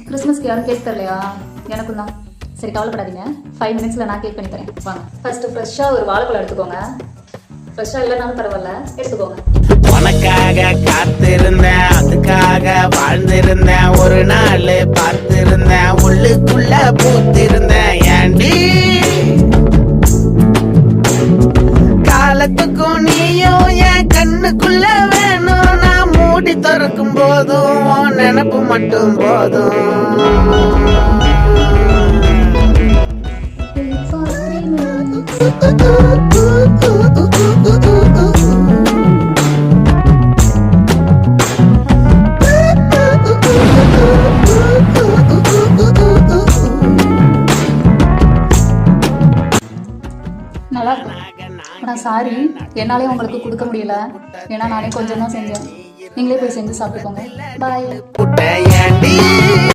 கிறிஸ்மஸ்க்கு யாரும் கேக் தரலையா? எனக்கும் தான். சரி கவலைப்படாதீங்க, 5 மினிட்ஸில் நான் கேக் பண்ணி தரேன். வாங்க. ஃபர்ஸ்ட்டு ஃப்ரெஷ்ஷாக ஒரு வாழைப்பழம் எடுத்துக்கோங்க. ஃப்ரெஷ்ஷாக இல்லைனாலும் பரவாயில்ல, எடுத்துக்கோங்க. உனக்காக காத்திருந்தேன், அதுக்காக வாழ்ந்திருந்தேன், ஒரு நாள் பார்த்திருந்தேன், உள்ளுக்குள்ள பூத்திருந்தேன். ஏண்டி காலத்துக்கும் நீயும் என் கண்ணுக்குள்ள வேணும். நான் மூடி திறக்கும் போதும் நினப்பு மட்டும் போதும். நல்லா இருக்கும். ஆனால் சாரி, என்னாலே உங்களுக்கு கொடுக்க முடியல. ஏன்னா நானே கொஞ்சம் தான் செஞ்சேன். நீங்களே போய் செஞ்சு சாப்பிட்டுக்கோங்க. பாய்.